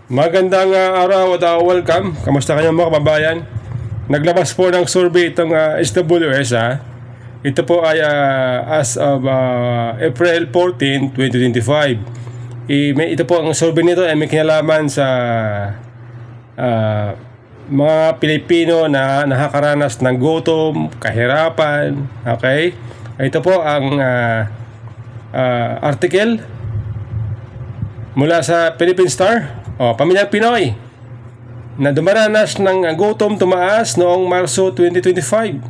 Magandang araw at welcome. Kamusta kayo mga kababayan? Naglabas po ng survey itong SWS. Ito po ay as of April 14, 2025. Ito po ang survey nito ay may kinalaman sa mga Pilipino na nakakaranas ng gutom, kahirapan. Okay? Ito po ang article mula sa Philippine Star. Pamilyang Pinoy na dumaranas ng gutom tumaas noong Marso 2025.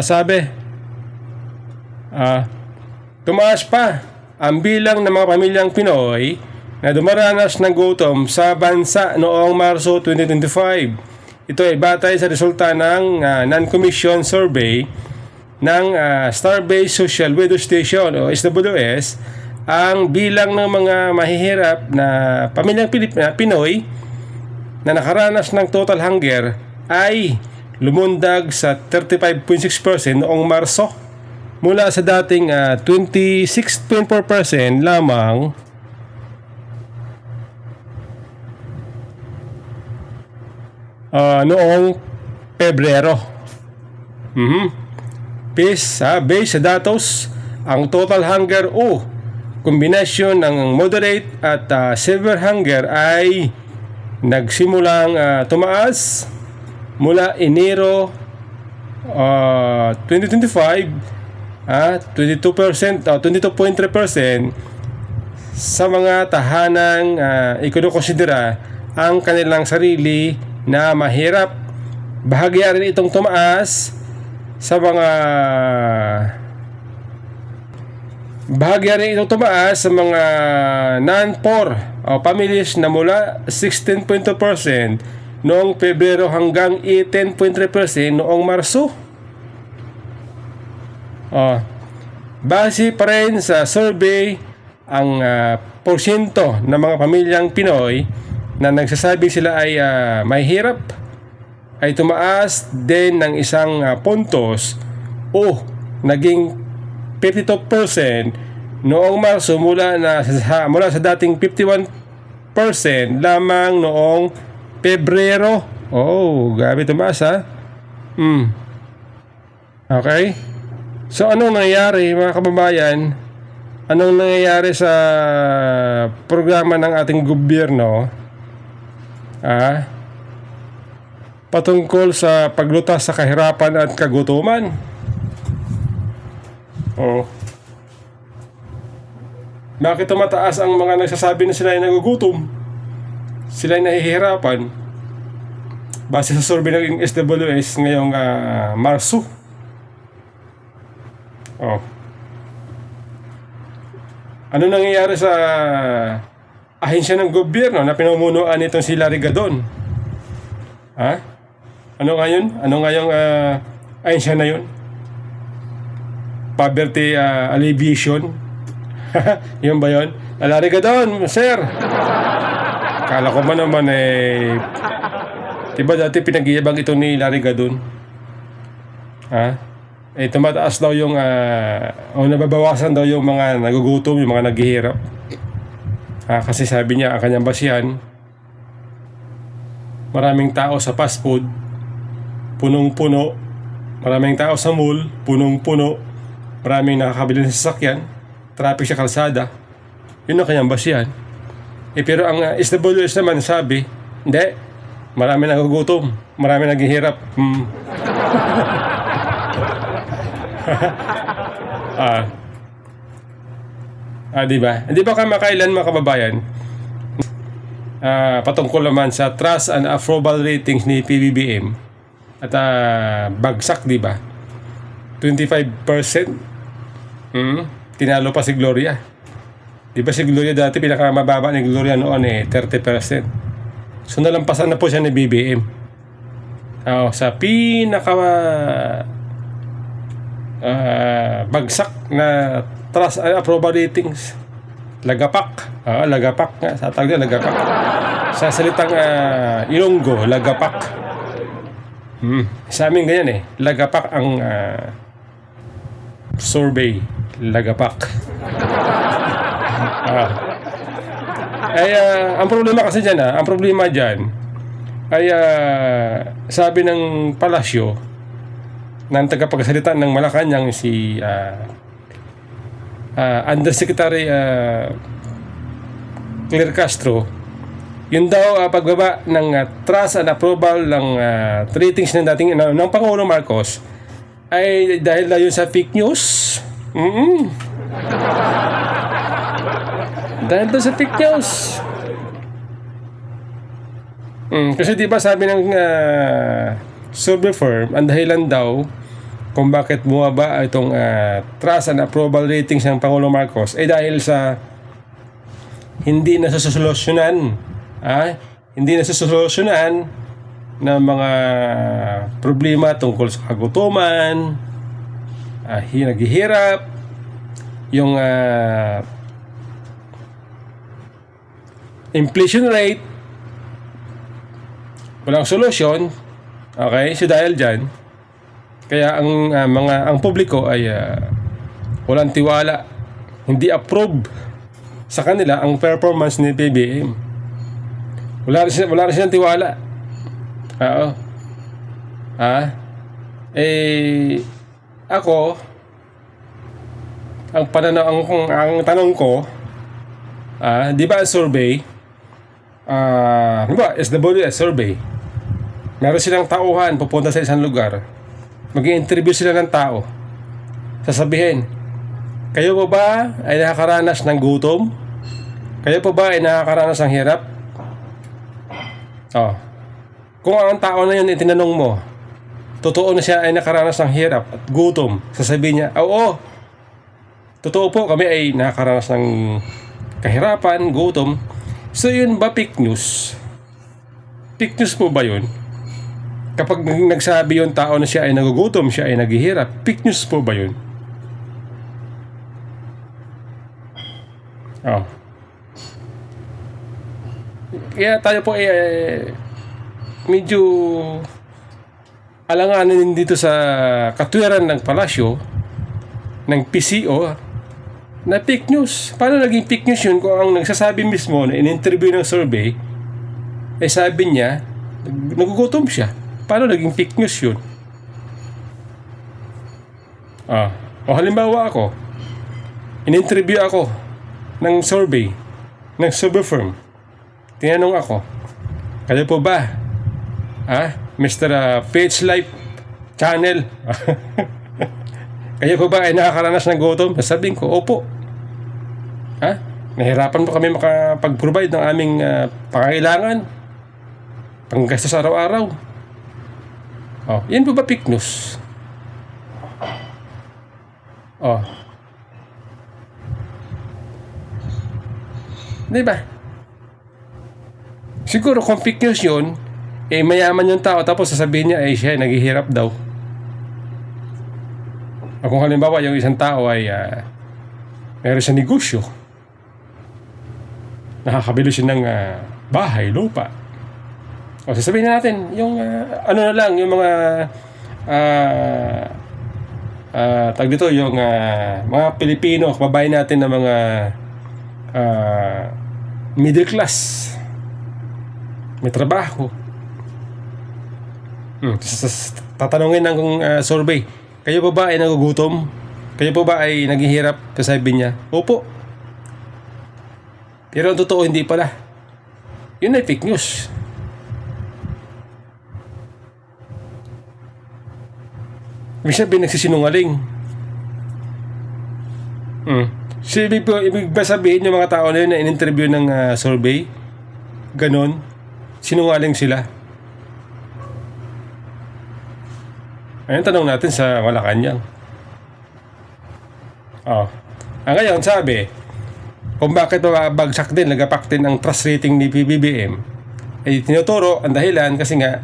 Sabi, tumaas pa ang bilang ng mga pamilyang Pinoy na dumaranas ng gutom sa bansa noong Marso 2025. Ito ay batay sa resulta ng non-commission survey ng Star-Based Social Weather Station o SWS. Ang bilang ng mga mahihirap na pamilyang Pinoy na nakaranas ng total hunger ay lumundag sa 35.6% noong Marso mula sa dating 26.4% lamang noong Pebrero. Based sa datos, ang total hunger kombinasyon ng moderate at severe hunger ay nagsimulang tumaas mula Enero 2025 22%, 22.3% sa mga tahanang ikonokonsidera ang kanilang sarili na mahirap. Bahagya rin itong tumaas sa mga non-poor families na mula 16.2% noong Pebrero hanggang 18.3% noong Marso. Base pa rin sa survey, ang porsyento ng mga pamilyang Pinoy na nagsasabi sila ay mahirap ay tumaas din ng isang puntos naging 52% noong Marso mula sa dating 51% lamang noong Pebrero. Grabe tumaas Okay? So anong nangyayari mga kababayan? Anong nangyayari sa programa ng ating gobyerno? Patungkol sa paglutas sa kahirapan at kagutuman. Bakit tumataas ang mga nagsasabi na sila ay nagugutom? Sila ay nahihirapan base sa survey ng SWS ngayong Marso. Ano nangyayari sa ahensya ng gobyerno na pinamumunuan nitong si Larry Gadon? Ano nga yun? Ano nga yung ahensya na yun? Poverty alleviation. Yun ba yun? Larry Gadon, sir. Kala ko man naman diba dati pinag-iibang ito ni Larry Gadon? Tumataas daw yung nababawasan daw yung mga nagugutom, yung mga naghihirap. Kasi sabi niya ang kanyang basihan, maraming tao sa fast food, punong-puno. Maraming tao sa mall, punong-puno. Maraming nakakabili ng sasakyan, traffic sa kalsada. Yun ang kanyang basihan. Pero ang SWS naman sabi, hindi, marami nagugutom, marami naghihirap. Diba? Hindi ba kamakailan mga kababayan? Patungkol naman sa trust and approval ratings ni PBBM at bagsak, diba? 25%. Tinalo pa si Gloria. Di ba si Gloria dati pinakamababa ni Gloria noon 30%. So nalampasan na po siya ni BBM. Sa pinaka bagsak na trust and approval ratings. Lagapak. Lagapak nga. Sa tawag na lagapak. Sa salitang Ilonggo, lagapak. Sa amin ganyan lagapak ang survey. Lagapak. Ay, ang problema kasi dyan, ang problema dyan, ay sabi ng palasyo, ng tagapagsalita ng Malacanang, si Undersecretary Claire Castro, yun daw pagbaba ng trust and approval ng ratings ng dating ng Pangulong Marcos ay dahil daw yun sa fake news. Dahil daw sa fake news. Kasi di ba sabi ng survey firm, ang dahilan daw kung bakit bumaba itong trust and approval ratings ng Pangulong Marcos ay dahil sa hindi nasusolusyonan ng mga problema tungkol sa kagutuman, naghihirap, yung inflation rate, walang solusyon. Okay, so dahil dyan, kaya ang publiko ay walang tiwala, hindi approve sa kanila ang performance ni PBBM. Wala rin silang tiwala. Oo. Ako, ang tanong ko, di ba ang survey, di ba, SWS survey, meron silang tauhan, pupunta sa isang lugar, mag-i-interview sila ng tao, sasabihin, kayo po ba ay nakakaranas ng gutom? Kayo po ba ay nakakaranas ng hirap? Kung ang tao na yun itinanong mo, totoo na siya ay nakaranas ng hirap at gutom, sasabihin niya, oo, totoo po, kami ay nakakaranas ng kahirapan, gutom. So yun ba fake news? Fake news po ba yun? Kapag nagsabi yung tao na siya ay nagugutom, siya ay naghihirap, fake news po ba yun? Kaya tayo po medyo alanganin dito sa katwiran ng palasyo, ng PCO, na fake news. Paano naging fake news yun kung ang nagsasabi mismo na in-interview ng survey sabi niya nagugutom siya? Paano naging fake news yun? O halimbawa ako, in-interview ako ng survey firm, tinanong ako, kayo po ba Mr. Page Life Channel kayo po ba ay nakakaranas ng gutom? Sabihin ko, opo. Nahirapan po kami makapag-provide ng aming pangangailangan, panggastos araw-araw. Yan po ba fake news? Di ba? Siguro kung fake news yun, mayaman yung tao tapos sasabihin niya siya naghihirap daw. Kung halimbawa yung isang tao ay meron siya negosyo, nakakabili siya ng bahay, lupa, sasabihin natin yung ano na lang, yung mga tag dito, yung mga Pilipino, kababayan natin na mga middle class, may trabaho. Tatanungin ng survey, kayo po ba ay nagugutom? Kayo po ba ay naghihirap? Sasabi niya, opo. Pero ang totoo, hindi pala. Yun ay fake news. Ibig sabihin, nagsisinungaling. So, ibig ba sabihin yung mga tao na yun na in-interview ng survey, ganon, sinungaling sila? Ayun, tanong natin sa Malacanang. Ngayon, sabi, kung bakit bagsak din, nagapak din ang trust rating ni PBBM, ay tinuturo ang dahilan kasi nga,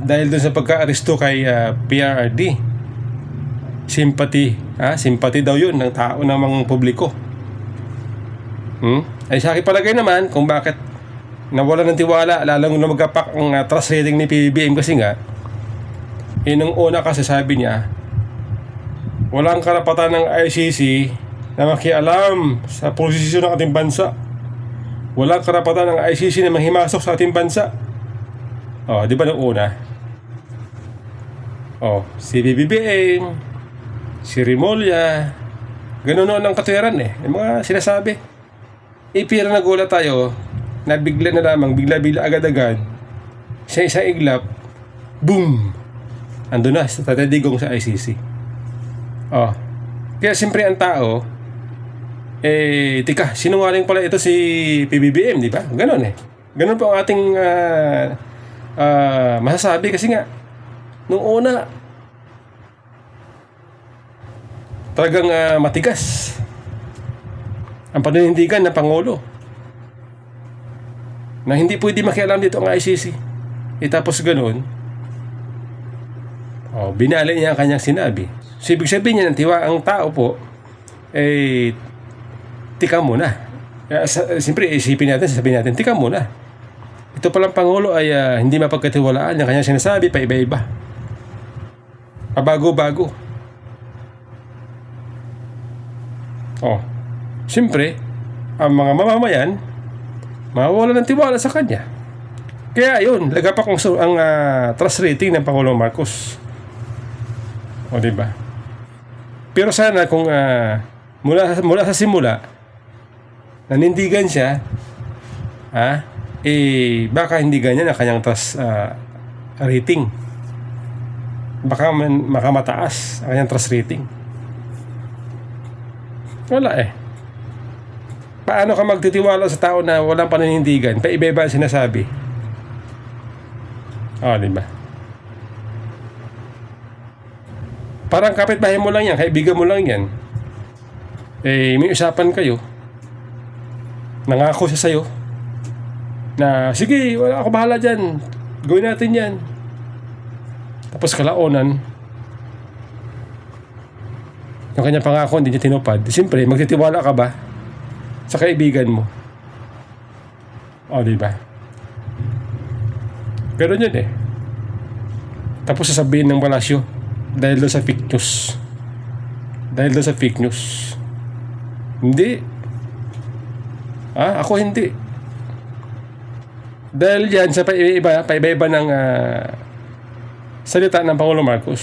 dahil dun sa pagka-aristo kay PRRD, sympathy daw yun ng tao, ng mga publiko. Ay sa akin palagay naman kung bakit nawala ng tiwala, lalong na magapak ang trust rating ni PBBM kasi nga, nung una kasi sabi niya, walang karapatan ng ICC na makialam sa posisyon ng ating bansa. Walang karapatan ng ICC na manghimasok sa ating bansa. Oh, di ba nung una? Oh, si BBM, si Rimulya, ganun noon ang katwiran eh. Yung mga sinasabi. Pero nagulat tayo na bigla na lamang, bigla-bigla agad-agad, sa isang iglap, boom! Ando na sa tatadigong sa ICC. Oh. Kaya siyempre ang tao, tika, sinungaling pala ito si PBBM, di ba? Ganon eh. Ganon po ang ating masasabi kasi nga, nung una, talagang matigas ang paninindigan ng Pangulo na hindi pwede makialam dito ang ICC. Tapos ganon, binali niya ang kanyang sinabi. So, ibig sabihin niya ng ang tao po, tika muna. Siyempre, isipin natin, sasabihin natin, tika muna. Ito palang Pangulo ay hindi mapagkatiwalaan. Yung kanyang sinasabi, pa iba-iba. Pabago-bago. Siyempre, ang mga mamamayan, mawawala ng tiwala sa kanya. Kaya yun, lagapak ang trust rating ng Pangulong Marcos. Diba? Pero sana kung mula sa simula, nanindigan siya, baka hindi ganyan ang kanyang trust rating. Baka makamataas ang kanyang trust rating. Wala eh. Paano ka magtitiwala sa tao na walang paninindigan? Paiba-iba ang sinasabi. Diba? Parang kapitbahay mo lang yan, kaibigan mo lang yan. May usapan kayo. Nangako siya sa'yo na, sige, wala ako bahala dyan. Gawin natin yan. Tapos kalaunan, yung kanyang pangako hindi niya tinupad. Siyempre, magtitiwala ka ba sa kaibigan mo? Diba? Pero yun eh. Tapos sasabihin ng Palasyo dahil doon sa fake news. Dahil doon sa fake news. Hindi. Ako hindi. Dahil yan sa paiba-iba ng salita ng Pangulong Marcos.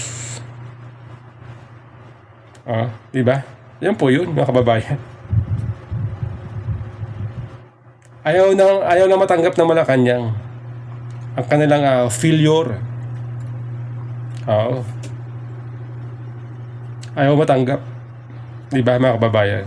Diba? Yan po yun, mga kababayan. Ayaw na matanggap ng Malacanang ang kanilang failure. Ayaw matanggap. Diba, mga kababayan?